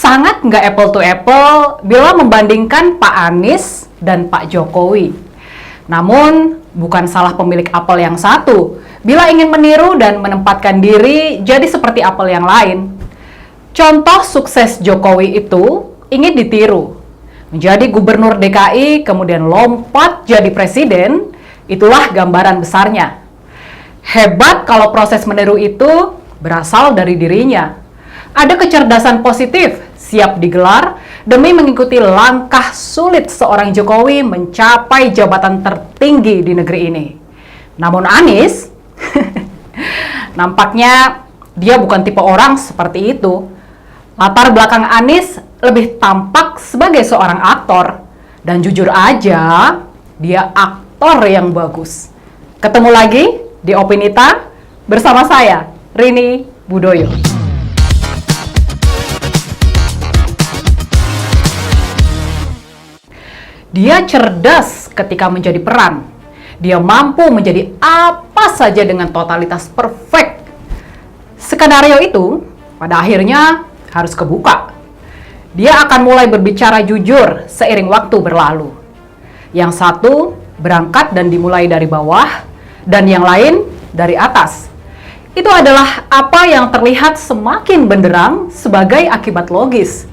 Sangat nggak apple to apple bila membandingkan Pak Anies dan Pak Jokowi. Namun, bukan salah pemilik apel yang satu bila ingin meniru dan menempatkan diri jadi seperti apel yang lain. Contoh sukses Jokowi itu ingin ditiru. Menjadi gubernur DKI, kemudian lompat jadi presiden, itulah gambaran besarnya. Hebat kalau proses meniru itu berasal dari dirinya. Ada kecerdasan positif siap digelar demi mengikuti langkah sulit seorang Jokowi mencapai jabatan tertinggi di negeri ini. Namun Anies, nampaknya dia bukan tipe orang seperti itu. Latar belakang Anies lebih tampak sebagai seorang aktor. Dan jujur aja, dia aktor yang bagus. Ketemu lagi di Opinita bersama saya, Rini Budoyo. Dia cerdas ketika menjadi peran. Dia mampu menjadi apa saja dengan totalitas perfect. Skenario itu pada akhirnya harus kebuka. Dia akan mulai berbicara jujur seiring waktu berlalu. Yang satu berangkat dan dimulai dari bawah, dan yang lain dari atas. Itu adalah apa yang terlihat semakin benderang sebagai akibat logis.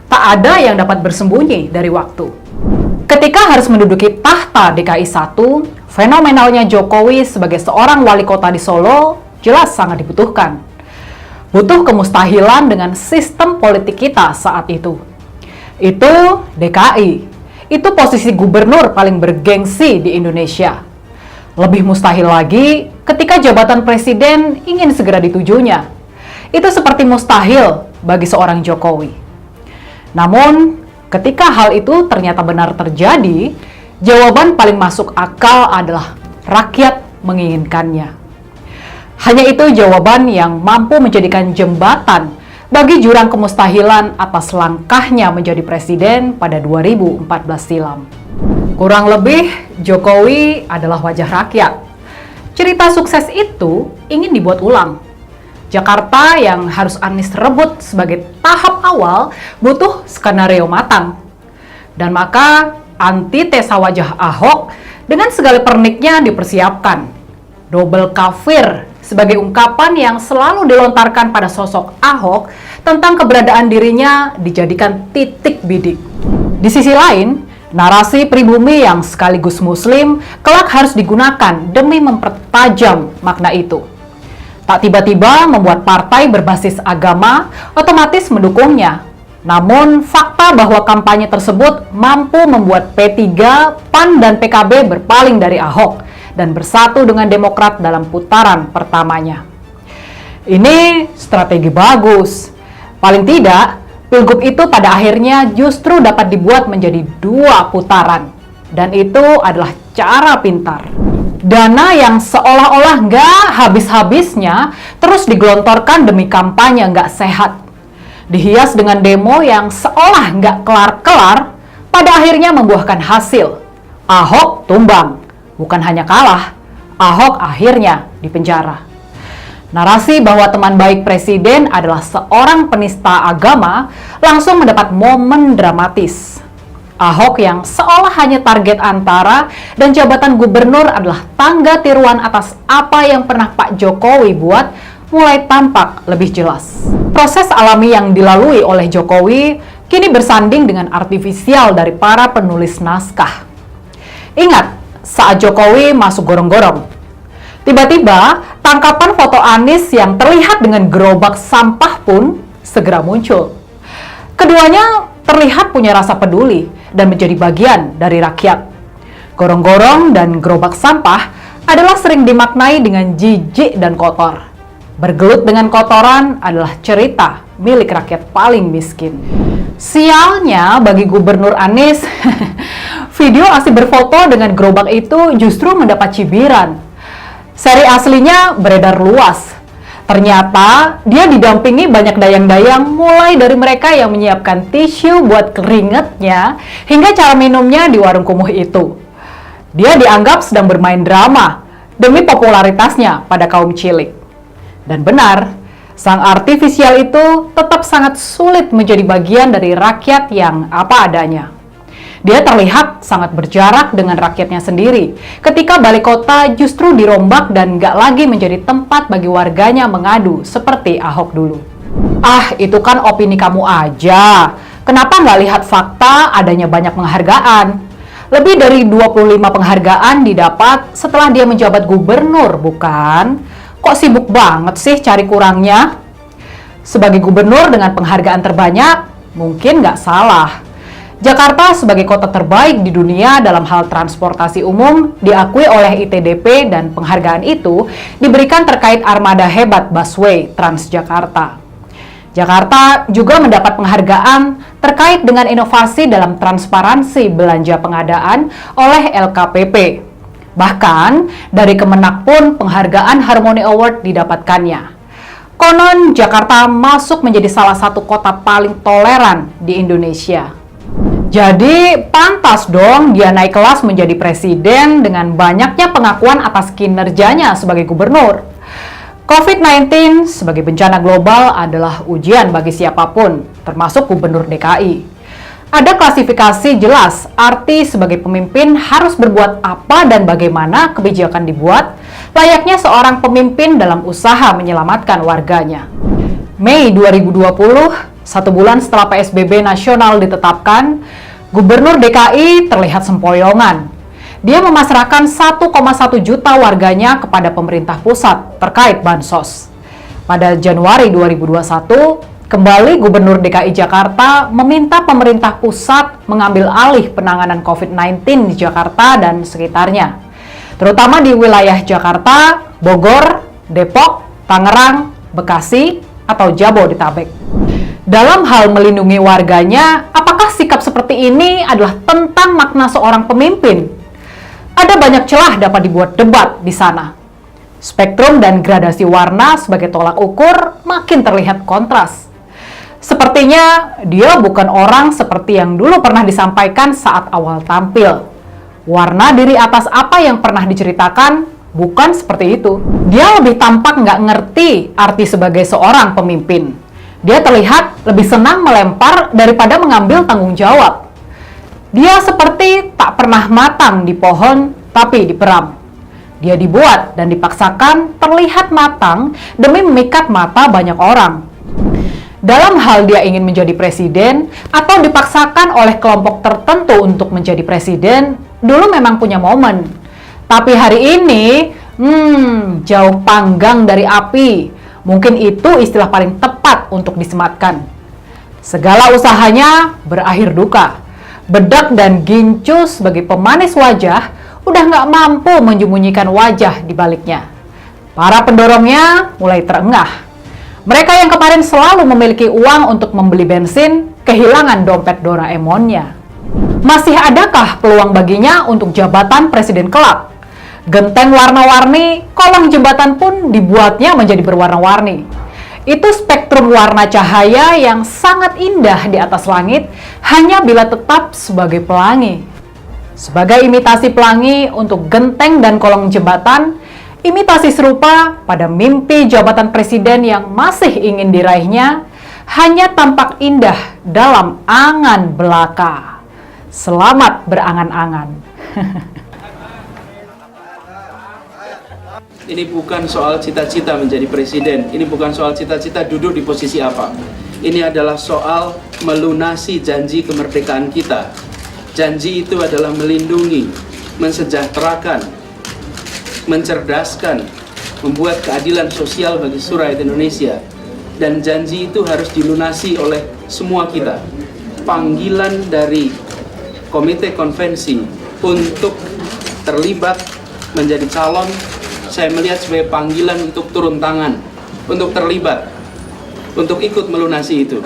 Tak ada yang dapat bersembunyi dari waktu. Ketika harus menduduki tahta DKI 1, fenomenalnya Jokowi sebagai seorang wali kota di Solo jelas sangat dibutuhkan. Butuh kemustahilan dengan sistem politik kita saat itu. Itu DKI. Itu posisi gubernur paling bergengsi di Indonesia. Lebih mustahil lagi ketika jabatan presiden ingin segera ditujunya. Itu seperti mustahil bagi seorang Jokowi. Namun, ketika hal itu ternyata benar terjadi, jawaban paling masuk akal adalah rakyat menginginkannya. Hanya itu jawaban yang mampu menjadikan jembatan bagi jurang kemustahilan atas langkahnya menjadi presiden pada 2014 silam. Kurang lebih, Jokowi adalah wajah rakyat. Cerita sukses itu ingin dibuat ulang. Jakarta yang harus Anies rebut sebagai tahap awal butuh skenario matang. Dan maka antitesa wajah Ahok dengan segala perniknya dipersiapkan. Double kafir sebagai ungkapan yang selalu dilontarkan pada sosok Ahok tentang keberadaan dirinya dijadikan titik bidik. Di sisi lain, narasi pribumi yang sekaligus muslim kelak harus digunakan demi mempertajam makna itu. Tak tiba-tiba membuat partai berbasis agama otomatis mendukungnya. Namun, fakta bahwa kampanye tersebut mampu membuat P3, PAN, dan PKB berpaling dari Ahok dan bersatu dengan Demokrat dalam putaran pertamanya. Ini strategi bagus. Paling tidak, Pilgub itu pada akhirnya justru dapat dibuat menjadi 2 putaran. Dan itu adalah cara pintar. Dana yang seolah-olah nggak habis-habisnya terus digelontorkan demi kampanye nggak sehat. Dihias dengan demo yang seolah nggak kelar-kelar, pada akhirnya membuahkan hasil. Ahok tumbang, bukan hanya kalah, Ahok akhirnya dipenjara. Narasi bahwa teman baik presiden adalah seorang penista agama langsung mendapat momen dramatis. Ahok yang seolah hanya target antara dan jabatan gubernur adalah tangga tiruan atas apa yang pernah Pak Jokowi buat mulai tampak lebih jelas. Proses alami yang dilalui oleh Jokowi kini bersanding dengan artifisial dari para penulis naskah. Ingat, saat Jokowi masuk gorong-gorong, tiba-tiba tangkapan foto Anies yang terlihat dengan gerobak sampah pun segera muncul. Keduanya terlihat punya rasa peduli dan menjadi bagian dari rakyat. Gorong-gorong dan gerobak sampah adalah sering dimaknai dengan jijik dan kotor. Bergelut dengan kotoran adalah cerita milik rakyat paling miskin. Sialnya bagi Gubernur Anies, video asli berfoto dengan gerobak itu justru mendapat cibiran. Seri aslinya beredar luas. Ternyata dia didampingi banyak dayang-dayang mulai dari mereka yang menyiapkan tisu buat keringetnya hingga cara minumnya di warung kumuh itu. Dia dianggap sedang bermain drama demi popularitasnya pada kaum cilik. Dan benar, Sang artifisial itu tetap sangat sulit menjadi bagian dari rakyat yang apa adanya. Dia terlihat sangat berjarak dengan rakyatnya sendiri ketika balai kota justru dirombak dan gak lagi menjadi tempat bagi warganya mengadu seperti Ahok dulu. Ah, itu kan opini kamu aja. Kenapa nggak lihat fakta adanya banyak penghargaan? Lebih dari 25 penghargaan didapat setelah dia menjabat gubernur, bukan? Kok sibuk banget sih cari kurangnya? Sebagai gubernur dengan penghargaan terbanyak, mungkin nggak salah. Jakarta sebagai kota terbaik di dunia dalam hal transportasi umum diakui oleh ITDP dan penghargaan itu diberikan terkait armada hebat busway Transjakarta. Jakarta juga mendapat penghargaan terkait dengan inovasi dalam transparansi belanja pengadaan oleh LKPP. Bahkan, dari Kemenak pun penghargaan Harmony Award didapatkannya. Konon, Jakarta masuk menjadi salah satu kota paling toleran di Indonesia. Jadi, pantas dong dia naik kelas menjadi presiden dengan banyaknya pengakuan atas kinerjanya sebagai gubernur. COVID-19 sebagai bencana global adalah ujian bagi siapapun, termasuk gubernur DKI. Ada klasifikasi jelas arti sebagai pemimpin harus berbuat apa dan bagaimana kebijakan dibuat, layaknya seorang pemimpin dalam usaha menyelamatkan warganya. Mei 2020, 1 bulan setelah PSBB nasional ditetapkan, Gubernur DKI terlihat sempoyongan. Dia memasrahkan 1,1 juta warganya kepada pemerintah pusat terkait bansos. Pada Januari 2021, kembali Gubernur DKI Jakarta meminta pemerintah pusat mengambil alih penanganan COVID-19 di Jakarta dan sekitarnya, terutama di wilayah Jakarta, Bogor, Depok, Tangerang, Bekasi, atau Jabodetabek. Dalam hal melindungi warganya, apakah sikap seperti ini adalah tentang makna seorang pemimpin? Ada banyak celah dapat dibuat debat di sana. Spektrum dan gradasi warna sebagai tolak ukur makin terlihat kontras. Sepertinya dia bukan orang seperti yang dulu pernah disampaikan saat awal tampil. Warna diri atas apa yang pernah diceritakan bukan seperti itu. Dia lebih tampak nggak ngerti arti sebagai seorang pemimpin. Dia terlihat lebih senang melempar daripada mengambil tanggung jawab. Dia seperti tak pernah matang di pohon, tapi diperam. Dia dibuat dan dipaksakan terlihat matang demi memikat mata banyak orang. Dalam hal dia ingin menjadi presiden atau dipaksakan oleh kelompok tertentu untuk menjadi presiden, dulu memang punya momen. Tapi hari ini, jauh panggang dari api. Mungkin itu istilah paling tepat untuk disematkan. Segala usahanya berakhir duka. Bedak dan gincu sebagai pemanis wajah udah nggak mampu menyembunyikan wajah di baliknya. Para pendorongnya mulai terengah. Mereka yang kemarin selalu memiliki uang untuk membeli bensin, kehilangan dompet Doraemonnya. Masih adakah peluang baginya untuk jabatan presiden kelak? Genteng warna-warni, kolong jembatan pun dibuatnya menjadi berwarna-warni. Itu spektrum warna cahaya yang sangat indah di atas langit hanya bila tetap sebagai pelangi. Sebagai imitasi pelangi untuk genteng dan kolong jembatan, imitasi serupa pada mimpi jabatan presiden yang masih ingin diraihnya hanya tampak indah dalam angan belaka. Selamat berangan-angan. Ini bukan soal cita-cita menjadi presiden, ini bukan soal cita-cita duduk di posisi apa. Ini adalah soal melunasi janji kemerdekaan kita. Janji itu adalah melindungi, mensejahterakan, mencerdaskan, membuat keadilan sosial bagi seluruh rakyat Indonesia. Dan janji itu harus dilunasi oleh semua kita. Panggilan dari Komite Konvensi untuk terlibat menjadi calon, saya melihat sebagai panggilan untuk turun tangan, untuk terlibat, untuk ikut melunasi itu.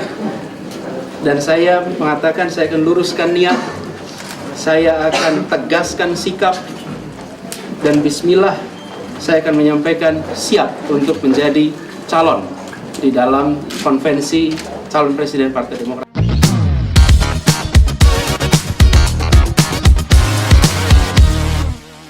Dan saya mengatakan saya akan luruskan niat, saya akan tegaskan sikap, dan bismillah saya akan menyampaikan siap untuk menjadi calon di dalam konvensi calon presiden Partai Demokrat.